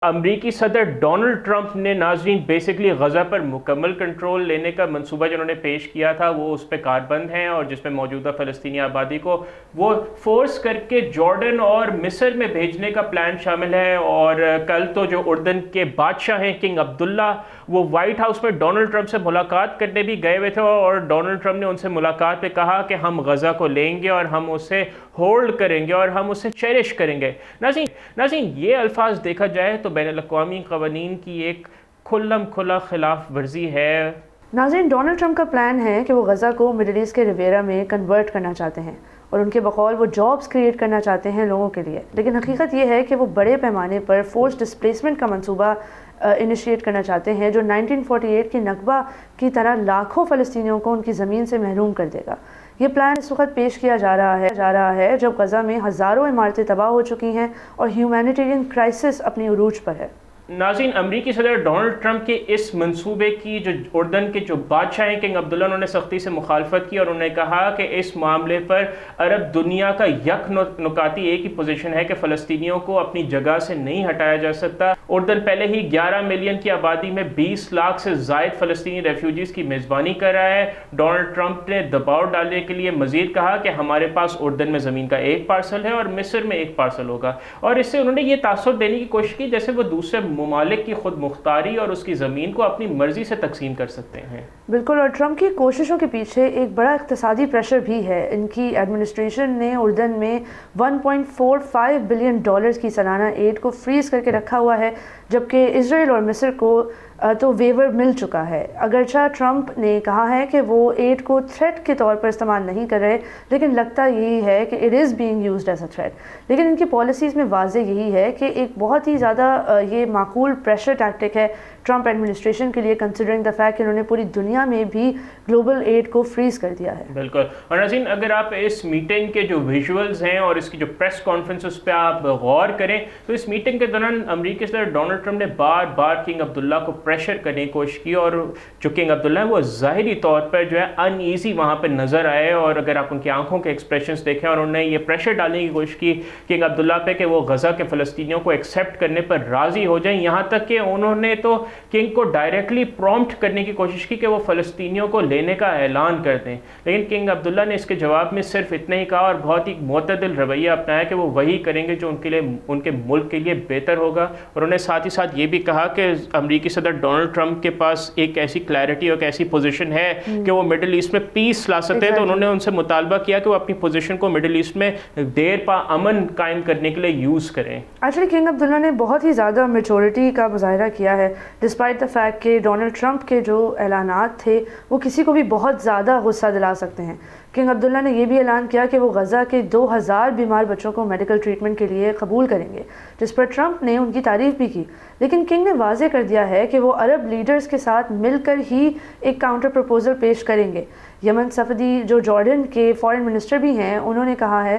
امریکی صدر Donald Trump نے ناظرین بیسکلی غزہ پر مکمل کنٹرول لینے کا منصوبہ جو انہوں نے پیش کیا تھا وہ اس پہ کاربند ہیں، اور جس میں موجودہ فلسطینی آبادی کو وہ فورس کر کے جارڈن اور مصر میں بھیجنے کا پلان شامل ہے۔ اور کل تو جو اردن کے بادشاہ ہیں کنگ عبداللہ، وہ وائٹ ہاؤس میں ڈونلڈ ٹرمپ سے ملاقات کرنے بھی گئے ہوئے تھے، اور ڈونلڈ ٹرمپ نے ان سے ملاقات پہ کہا کہ ہم غزہ کو لیں گے اور ہم اسے ہولڈ کریں گے اور ہم اسے چیریش کریں گے۔ ناظرین یہ الفاظ دیکھا جائے تو بین الاقوامی قوانین کی ایک کھلم کھلا خلاف ورزی ہے۔ ناظرین ڈونلڈ ٹرمپ کا پلان ہے کہ وہ غزہ کو مڈل ایسٹ کے ریویرا میں کنورٹ کرنا چاہتے ہیں، اور ان کے بقول وہ جابز کریٹ کرنا چاہتے ہیں لوگوں کے لیے، لیکن حقیقت یہ ہے کہ وہ بڑے پیمانے پر فورس ڈسپلیسمنٹ کا منصوبہ انیشیٹ کرنا چاہتے ہیں، جو 1948 کی نکبہ کی طرح لاکھوں فلسطینیوں کو ان کی زمین سے محروم کر دے گا۔ یہ پلان اس وقت پیش کیا جا رہا ہے جب غزہ میں ہزاروں عمارتیں تباہ ہو چکی ہیں اور ہیومینیٹیرین کرائسس اپنی عروج پر ہے۔ ناظرین امریکی صدر ڈونلڈ ٹرمپ کے اس منصوبے کی جو اردن کے جو بادشاہ ہیں کنگ عبداللہ، انہوں نے سختی سے مخالفت کی، اور انہوں نے کہا کہ اس معاملے پر عرب دنیا کا یک نکاتی ایک ہی پوزیشن ہے کہ فلسطینیوں کو اپنی جگہ سے نہیں ہٹایا جا سکتا۔ اردن پہلے ہی 11 ملین کی آبادی میں 20 لاکھ سے زائد فلسطینی ریفیوجیز کی میزبانی کر رہا ہے۔ ڈونلڈ ٹرمپ نے دباؤ ڈالنے کے لیے مزید کہا کہ ہمارے پاس اردن میں زمین کا ایک پارسل ہے اور مصر میں ایک پارسل ہوگا، اور اس سے انہوں نے یہ تاثر دینے کی کوشش کی جیسے وہ دوسرے ممالک کی خود مختاری اور اس کی زمین کو اپنی مرضی سے تقسیم کر سکتے ہیں۔ بالکل، اور ٹرمپ کی کوششوں کے پیچھے ایک بڑا اقتصادی پریشر بھی ہے۔ ان کی ایڈمنسٹریشن نے اردن میں $1.45 بلین کی سالانہ ایڈ کو فریز کر کے رکھا ہوا ہے، جبکہ اسرائیل اور مصر کو تو ویور مل چکا ہے۔ اگرچہ ٹرمپ نے کہا ہے کہ وہ ایڈ کو تھریٹ کے طور پر استعمال نہیں کر رہے، لیکن لگتا یہی ہے کہ it is being used as a threat. لیکن ان کی پالیسیز میں واضح یہی ہے کہ ایک بہت ہی زیادہ یہ معقول پریشر ٹیکٹک ہے ٹرمپ ایڈمنسٹریشن کے لیے، کنسیڈرنگ دا فیکٹ کہ انہوں نے پوری دنیا میں بھی گلوبل ایڈ کو فریز کر دیا ہے۔ بالکل، اور ناظرین اگر آپ اس میٹنگ کے جو ویژولز ہیں اور اس کی جو پریس کانفرنس اس پہ آپ غور کریں تو اس میٹنگ کے دوران امریکی صدر ڈونلڈ ٹرمپ نے بار بار کنگ عبداللہ کو پریشر کرنے کی کوشش کی، اور جو کنگ عبداللہ ہیں وہ ظاہری طور پر جو ہے ان ایزی وہاں پہ نظر آئے، اور اگر آپ ان کی آنکھوں کے ایکسپریشنز دیکھیں، اور انہوں نے یہ پریشر ڈالنے کی کوشش کی کنگ عبداللہ پہ کہ وہ غزہ کے فلسطینیوں کو ایکسیپٹ کرنے پر راضی ہو جائیں، یہاں تک کہ انہوں نے تو کنگ کو ڈائریکٹلی پرومپٹ کرنے کی کوشش کی کہ وہ فلسطینیوں کو لینے کا اعلان کر دیں، لیکن کنگ عبداللہ نے اس کے جواب میں صرف اتنا ہی کہا اور بہت ہی معتدل رویہ اپنایا کہ وہ وہی کریں گے جو ان کے ملک کے لیے بہتر ہوگا۔ اور انہوں نے ساتھ ہی ساتھ یہ بھی کہا کہ امریکی صدر ڈونلڈ ٹرمپ کے پاس ایک ایسی کلیئرٹی اور ایک ایسی پوزیشن ہے کہ وہ مڈل ایسٹ میں پیس لا سکتے ہیں، تو انہوں نے ان سے مطالبہ کیا کہ وہ اپنی پوزیشن کو مڈل ایسٹ میں دیر پا امن قائم کرنے کے لیے یوز کریں۔ ایکچولی کنگ عبداللہ نے بہت ہی زیادہ میچورٹی کا مظاہرہ کیا ہے، ڈسپائٹ دا فیکٹ کہ ڈونلڈ ٹرمپ کے جو اعلانات تھے وہ کسی کو بھی بہت زیادہ غصہ دلا سکتے ہیں۔ کنگ عبداللہ نے یہ بھی اعلان کیا کہ وہ غزہ کے 2000 بیمار بچوں کو میڈیکل ٹریٹمنٹ کے لیے قبول کریں گے، جس پر ٹرمپ نے ان کی تعریف بھی کی، لیکن کنگ نے واضح کر دیا ہے کہ وہ عرب لیڈرز کے ساتھ مل کر ہی ایک کاؤنٹر پروپوزل پیش کریں گے۔ یمن صفدی جو جارڈن کے فارن منسٹر بھی ہیں، انہوں نے کہا ہے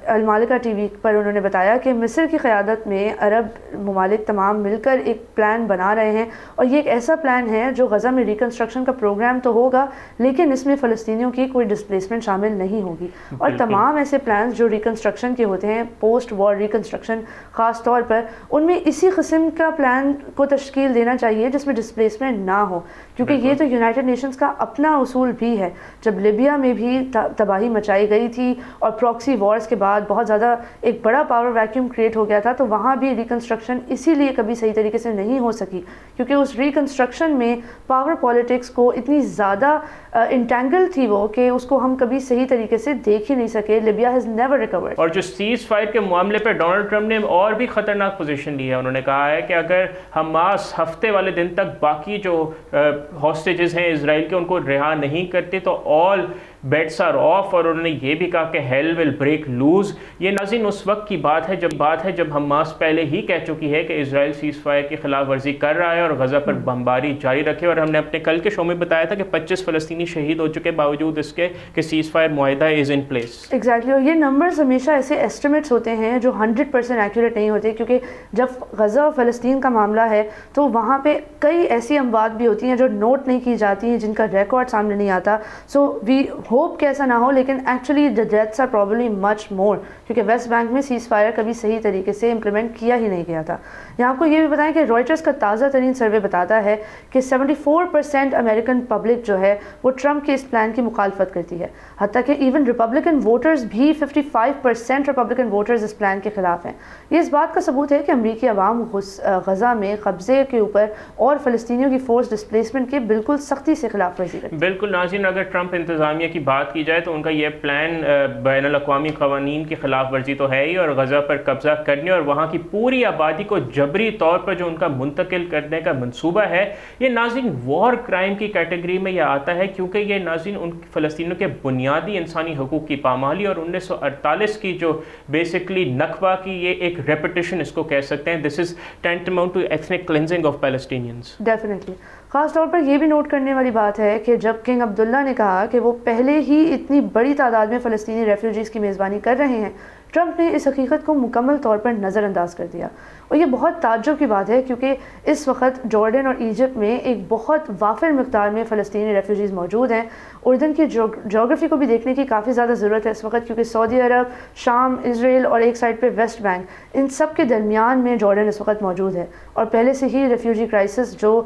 المالکہ ٹی وی پر، انہوں نے بتایا کہ مصر کی قیادت میں عرب ممالک تمام مل کر ایک پلان بنا رہے ہیں، اور یہ ایک ایسا پلان ہے جو غزہ میں ریکنسٹرکشن کا پروگرام تو ہوگا لیکن اس میں فلسطینیوں کی کوئی ڈسپلیسمنٹ شامل نہیں ہوگی، اور تمام ایسے پلانز جو ریکنسٹرکشن کے ہوتے ہیں، پوسٹ وار ریکنسٹرکشن خاص طور پر، ان میں اسی قسم کا پلان کو تشکیل دینا چاہیے جس میں ڈسپلیسمنٹ نہ ہو، کیونکہ یہ تو یونائٹڈ نیشنز کا اپنا اصول بھی ہے۔ جب لیبیا میں بھی تباہی مچائی گئی تھی اور پراکسی وار کے بعد بہت زیادہ ایک بڑا پاور ویکیوم کریٹ ہو گیا تھا، تو وہاں بھی ریکنسٹرکشن اسی لیے کبھی صحیح طریقے سے نہیں ہو سکی کیونکہ اس ریکنسٹرکشن میں پاور پالیٹکس کو اتنی زیادہ انٹینگل تھی وہ کہ اس کو ہم کبھی صحیح طریقے سے دیکھ ہی نہیں سکے۔ Libya has never recorded. اور جو سیز فائر کے معاملے پہ ڈونلڈ ٹرمپ نے اور بھی خطرناک پوزیشن لی ہے، انہوں نے کہا ہے کہ اگر حماس ہفتے والے دن تک باقی جو ہاسٹیجز ہیں اسرائیل کے ان کو رہا نہیں کرتے تو آل بیٹس آر آف، اور انہوں نے یہ بھی کہا کہ ہیل ول بریک لوز۔ یہ ناظرین اس وقت کی بات ہے جب حماس پہلے ہی کہہ چکی ہے کہ اسرائیل سیز فائر کی خلاف ورزی کر رہا ہے اور غزہ پر بمباری جاری رکھے، اور ہم نے اپنے کل کے شو میں بتایا تھا کہ 25 فلسطینی شہید ہو چکے باوجود اس کے کہ سیز فائر معاہدہ از ان پلیس۔ ایگزیکٹلی، اور یہ نمبرز ہمیشہ ایسے ایسٹیمیٹس ہوتے ہیں جو 100% ایکوریٹ نہیں ہوتے، کیونکہ جب غزہ اور فلسطین کا معاملہ ہے تو وہاں پہ کئی ایسی اموات بھی ہوتی ہیں جو نوٹ نہیں کی جاتی ہیں، جن کا ریکارڈ سامنے نہیں آتا۔ سو وی ہوپ کہ ایسا نہ ہو، لیکن actually the deaths are probably much more، کیونکہ ویسٹ بینک میں سیز فائر کبھی صحیح طریقے سے امپلیمنٹ کیا ہی نہیں گیا تھا۔ یہاں آپ کو یہ بھی بتائیں کہ رائٹرز کا تازہ ترین سروے بتاتا ہے کہ 74% امریکن پبلک جو ہے وہ ٹرمپ کے اس پلان کی مخالفت کرتی ہے، حتیٰ کہ ایون ریپبلکن ووٹرز بھی 55% ریپبلکن ووٹرز اس پلان کے خلاف ہیں۔ یہ اس بات کا ثبوت ہے کہ امریکی عوام غزہ میں قبضے کے اوپر اور فلسطینیوں کی فورس ڈسپلیسمنٹ کے بالکل سختی سے خلاف ورزی کرتی ہے۔ بالکل ناظرین، اگر ٹرمپ انتظامیہ کی بات کی جائے تو ان کا یہ پلان بین الاقوامی قوانین کی خلاف ورزی تو ہے ہی، اور غزہ پر قبضہ کرنے اور وہاں کی پوری آبادی کو جبری طور پر جو ان کا منتقل کرنے کا منصوبہ ہے، یہ ناظرین وار کرائم کی کیٹیگری میں یہ آتا ہے، کیونکہ یہ ناظرین ان فلسطینیوں کے بنیادی انسانی حقوق کی پامالی اور 1948 کی جو بیسکلی نکبہ کی یہ ایک ریپیٹیشن اس کو کہہ سکتے ہیں۔ This is tantamount to ethnic cleansing of Palestinians. Definitely, خاص طور پر یہ بھی نوٹ کرنے والی بات ہے کہ جب کنگ عبداللہ نے کہا کہ وہ پہلے ہی اتنی بڑی تعداد میں فلسطینی ریفیوجیز کی میزبانی کر رہے ہیں، ٹرمپ نے اس حقیقت کو مکمل طور پر نظر انداز کر دیا۔ اور یہ بہت تعجب کی بات ہے کیونکہ اس وقت جارڈن اور ایجپٹ میں ایک بہت وافر مقدار میں فلسطینی ریفیوجیز موجود ہیں۔ اردن کی جغرافی کو بھی دیکھنے کی کافی زیادہ ضرورت ہے اس وقت، کیونکہ سعودی عرب، شام، اسرائیل اور ایک سائڈ پہ ویسٹ بینک، ان سب کے درمیان میں جارڈن اس وقت موجود ہے، اور پہلے سے ہی ریفیوجی کرائسس جو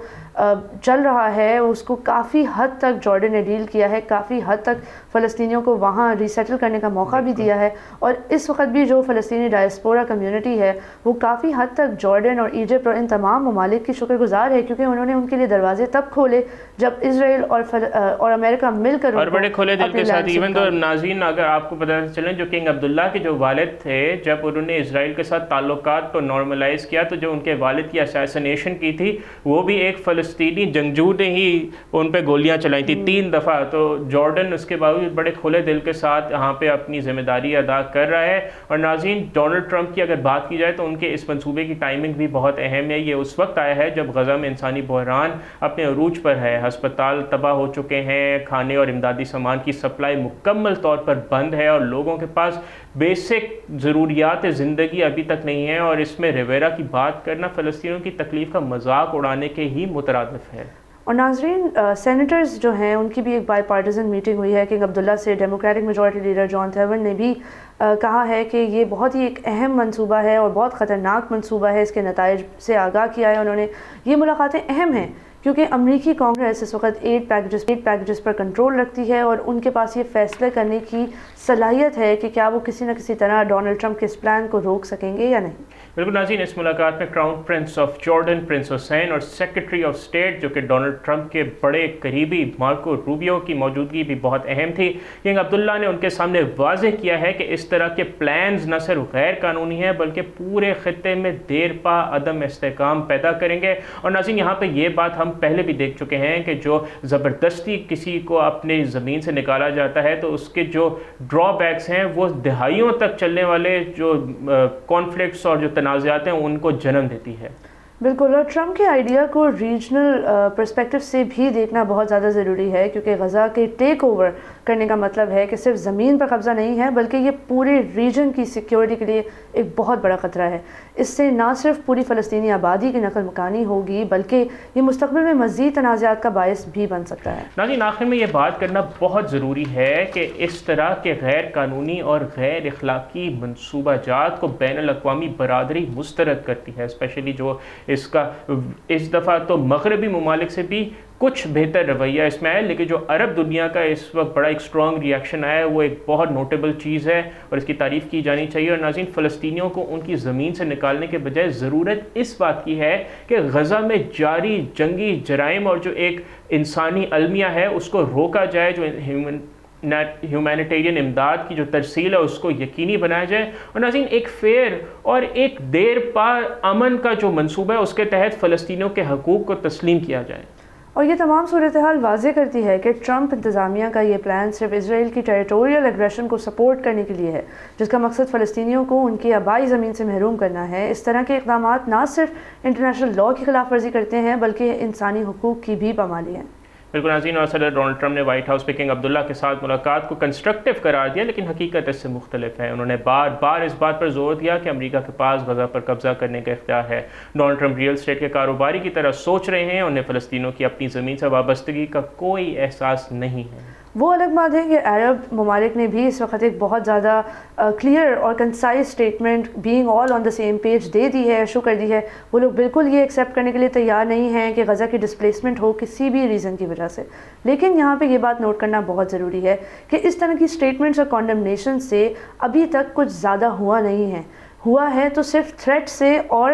چل رہا ہے اس کو کافی حد تک جارڈن نے ڈیل کیا ہے، کافی حد تک فلسطینیوں کو وہاں ریسیٹل کرنے کا موقع بھی دیا ہے، اور اس وقت بھی جو فلسطینی ڈائسپورا کمیونٹی ہے وہ کافی حد تک جارڈن اور ایجپٹ اور ان تمام ممالک کی شکر گزار ہے، کیونکہ انہوں نے ان کے لیے دروازے تب کھولے جب اسرائیل اور امریکہ مل کر اور بڑے کھلے دل کے ساتھ۔ ایون تو ناظرین اگر آپ کو پتہ چلیں، جو کنگ عبداللہ کے جو والد تھے، جب انہوں نے اسرائیل کے ساتھ تعلقات کو نارملائز کیا تو جو ان کے والد کی اسیسینیشن کی تھی وہ بھی ایک فلسطینی جنگجو نے ہی ان پہ گولیاں چلائی تھی 3 دفعہ۔ تو جارڈن اس کے باوجود بڑے کھلے دل کے ساتھ یہاں پہ اپنی ذمہ داری ادا کر رہا ہے۔ اور ناظرین ڈونلڈ ٹرمپ کی اگر بات کی جائے تو ان کے اس منصوبے کی ٹائمنگ بھی بہت اہم ہے۔ یہ اس وقت آیا ہے جب غزہ میں انسانی بحران اپنے عروج پر ہے، ہسپتال تباہ ہو چکے ہیں، کھانے اور امدادی سامان کی سپلائی مکمل طور پر بند ہے، اور لوگوں کے پاس بیسک ضروریات زندگی ابھی تک نہیں ہے، اور اس میں ریویرا کی بات کرنا فلسطینیوں کی تکلیف کا مذاق اڑانے کے ہی مترادف ہے۔ اور ناظرین، سینیٹرز جو ہیں ان کی بھی ایک بائی پارٹیزن میٹنگ ہوئی ہے کنگ عبداللہ سے۔ ڈیموکریٹک میجورٹی لیڈر جان تھیون نے بھی کہا ہے کہ یہ بہت ہی ایک اہم منصوبہ ہے اور بہت خطرناک منصوبہ ہے، اس کے نتائج سے آگاہ کیا ہے انہوں نے۔ یہ ملاقاتیں اہم ہیں کیونکہ امریکی کانگریس اس وقت 8 پیکجز پر کنٹرول رکھتی ہے، اور ان کے پاس یہ فیصلہ کرنے کی صلاحیت ہے کہ کیا وہ کسی نہ کسی طرح ڈونلڈ ٹرمپ کے اس پلان کو روک سکیں گے یا نہیں۔ بالکل ناظرین، اس ملاقات میں crown prince of Jordan prince Hussein اور سیکرٹری آف اسٹیٹ جو کہ ڈونلڈ ٹرمپ کے بڑے قریبی مارکو روبیو کی موجودگی بھی بہت اہم تھی۔ کنگ عبداللہ نے ان کے سامنے واضح کیا ہے کہ اس طرح کے پلانز نہ صرف غیر قانونی ہیں بلکہ پورے خطے میں دیر پا عدم استحکام پیدا کریں گے۔ اور ناظرین، یہاں پہ یہ بات ہم پہلے بھی دیکھ چکے ہیں کہ جو زبردستی کسی کو اپنی زمین سے نکالا جاتا ہے تو اس کے جو ڈرا بیکس ہیں وہ دہائیوں تک چلنے والے جو کانفلکٹس اور جو تنازعات ہیں ان کو جنم دیتی ہے۔ بالکل، اور ٹرمپ کے آئیڈیا کو ریجنل پرسپیکٹو سے بھی دیکھنا بہت زیادہ ضروری ہے، کیونکہ غزہ کے ٹیک اوور کرنے کا مطلب ہے کہ صرف زمین پر قبضہ نہیں ہے بلکہ یہ پورے ریجن کی سیکیورٹی کے لیے ایک بہت بڑا خطرہ ہے۔ اس سے نہ صرف پوری فلسطینی آبادی کی نقل مکانی ہوگی بلکہ یہ مستقبل میں مزید تنازعات کا باعث بھی بن سکتا ہے۔ ناظرین، آخر میں یہ بات کرنا بہت ضروری ہے کہ اس طرح کے غیر قانونی اور غیر اخلاقی منصوبہ جات کو بین الاقوامی برادری مسترد کرتی ہے، اسپیشلی جو اس دفعہ تو مغربی ممالک سے بھی کچھ بہتر رویہ اس میں ہے، لیکن جو عرب دنیا کا اس وقت بڑا ایک اسٹرانگ ریئیکشن آیا ہے وہ ایک بہت نوٹیبل چیز ہے اور اس کی تعریف کی جانی چاہیے۔ اور ناظرین، فلسطینیوں کو ان کی زمین سے نکالنے کے بجائے ضرورت اس بات کی ہے کہ غزہ میں جاری جنگی جرائم اور جو ایک انسانی المیہ ہے اس کو روکا جائے، جو ہیومینیٹیرین امداد کی جو ترسیل ہے اس کو یقینی بنایا جائے، اور ناظرین ایک فیئر اور ایک دیر پا امن کا جو منصوبہ ہے اس کے تحت فلسطینیوں کے حقوق کو تسلیم کیا جائے۔ اور یہ تمام صورتحال واضح کرتی ہے کہ ٹرمپ انتظامیہ کا یہ پلان صرف اسرائیل کی ٹیریٹوریل ایگریشن کو سپورٹ کرنے کے لیے ہے، جس کا مقصد فلسطینیوں کو ان کی آبائی زمین سے محروم کرنا ہے۔ اس طرح کے اقدامات نہ صرف انٹرنیشنل لاء کی خلاف ورزی کرتے ہیں بلکہ انسانی حقوق کی بھی پامالی ہیں۔ بالکل ناظرین، اور صدر ڈونلڈ ٹرمپ نے وائٹ ہاؤس پہ کنگ عبداللہ کے ساتھ ملاقات کو کنسٹرکٹیو قرار دیا، لیکن حقیقت اس سے مختلف ہے۔ انہوں نے بار بار اس بات پر زور دیا کہ امریکہ کے پاس غزہ پر قبضہ کرنے کا اختیار ہے۔ ڈونلڈ ٹرمپ ریئل اسٹیٹ کے کاروباری کی طرح سوچ رہے ہیں، انہیں فلسطینیوں کی اپنی زمین سے وابستگی کا کوئی احساس نہیں ہے۔ وہ الگ بات ہے کہ عرب ممالک نے بھی اس وقت ایک بہت زیادہ کلیئر اور concise statement being all on the same page دے دی ہے، ایشو کر دی ہے. وہ لوگ بالکل یہ ایکسیپٹ کرنے کے لیے تیار نہیں ہیں کہ غزہ کی ڈسپلیسمنٹ ہو کسی بھی ریزن کی وجہ سے. لیکن یہاں پہ یہ بات نوٹ کرنا بہت ضروری ہے کہ اس طرح کی اسٹیٹمنٹس اور کانڈمنیشن سے ابھی تک کچھ زیادہ ہوا نہیں ہے. ہوا ہے تو صرف تھریٹ سے اور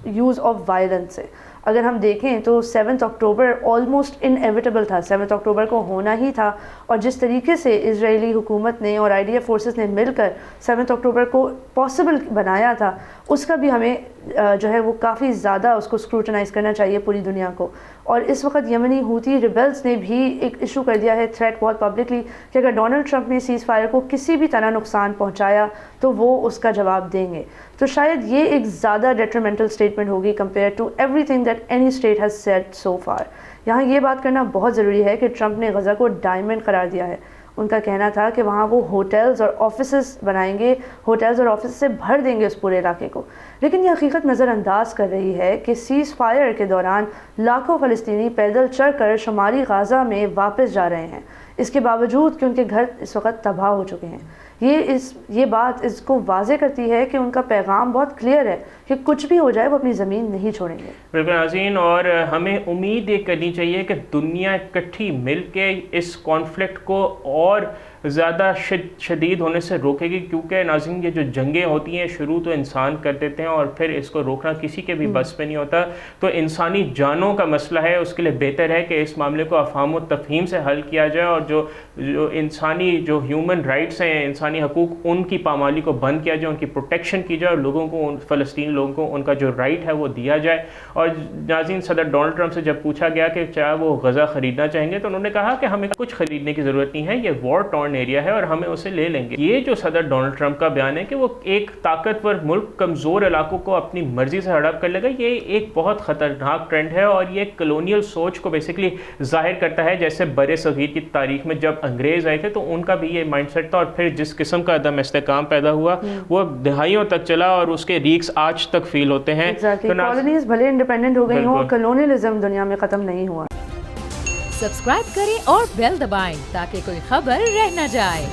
یوز آف وائلنس سے. اگر ہم دیکھیں تو 7 اکتوبر آلموسٹ انیویٹیبل تھا، 7 اکتوبر کو ہونا ہی تھا. اور جس طریقے سے اسرائیلی حکومت نے اور IDF فورسز نے مل کر 7 اکتوبر کو پاسبل بنایا تھا، اس کا بھی ہمیں جو ہے وہ کافی زیادہ اس کو اسکروٹنائز کرنا چاہیے پوری دنیا کو. اور اس وقت یمنی ہوتی ریبلز نے بھی ایک ایشو کر دیا ہے تھریٹ بہت پبلکلی کہ اگر ڈونلڈ ٹرمپ نے سیز فائر کو کسی بھی طرح نقصان پہنچایا تو وہ اس کا جواب دیں گے. تو شاید یہ ایک زیادہ ڈیٹریمنٹل اسٹیٹمنٹ ہوگی compare to everything that any state has said so far. یہاں یہ بات کرنا بہت ضروری ہے کہ ٹرمپ نے غزہ کو ڈائمنڈ قرار دیا ہے. ان کا کہنا تھا کہ وہاں وہ ہوٹلز اور آفیسز بنائیں گے، ہوٹلز اور آفس سے بھر دیں گے اس پورے علاقے کو. لیکن یہ حقیقت نظر انداز کر رہی ہے کہ سیز فائر کے دوران لاکھوں فلسطینی پیدل چڑھ کر شمالی غزہ میں واپس جا رہے ہیں، اس کے باوجود کہ ان کے گھر اس وقت تباہ ہو چکے ہیں. یہ بات اس کو واضح کرتی ہے کہ ان کا پیغام بہت کلیئر ہے کہ کچھ بھی ہو جائے وہ اپنی زمین نہیں چھوڑیں گے. بالکل ناظرین، اور ہمیں امید یہ کرنی چاہیے کہ دنیا اکٹھی مل کے اس کانفلکٹ کو اور زیادہ شدید ہونے سے روکے گی، کیونکہ ناظرین یہ جو جنگیں ہوتی ہیں شروع تو انسان کر دیتے ہیں اور پھر اس کو روکنا کسی کے بھی بس پہ نہیں ہوتا. تو انسانی جانوں کا مسئلہ ہے، اس کے لیے بہتر ہے کہ اس معاملے کو افہام و تفہیم سے حل کیا جائے اور جو انسانی جو ہیومن رائٹس ہیں، انسانی حقوق، ان کی پامالی کو بند کیا جائے، ان کی پروٹیکشن کی جائے اور لوگوں کو، فلسطینی لوگوں کو ان کا جو رائٹ ہے وہ دیا جائے. اور ناظرین، صدر ڈونلڈ ٹرمپ سے جب پوچھا گیا کہ چاہے وہ غزہ خریدنا چاہیں گے تو انہوں نے کہا کہ ہمیں کچھ خریدنے کی ضرورت نہیں ہے، یہ وار ٹورن ایریا ہے اور ہمیں اسے لے لیں گے. یہ جو صدر ڈونلڈ ٹرمپ کا بیان ہے کہ وہ ایک طاقتور ملک کمزور علاقوں کو اپنی مرضی سے ہڑپ کر لے گا، یہ ایک بہت خطرناک ٹرینڈ ہے اور یہ کلونیل سوچ کو بیسیکلی ظاہر کرتا ہے. جیسے بر صغیر کی تاریخ میں جب انگریز آئے تھے تو ان کا بھی یہ مائنڈ سیٹ تھا اور پھر جس قسم کا عدم استحکام پیدا ہوا وہ دہائیوں تک چلا اور اس کے ریکس آج تک فیل ہوتے ہیں. کالونیز بھلے انڈیپینڈنٹ ہو گئی ہوں، کلونیلزم دنیا میں ختم نہیں ہوا. سبسکرائب کریں اور بیل دبائیں تاکہ کوئی خبر رہ نہ جائے.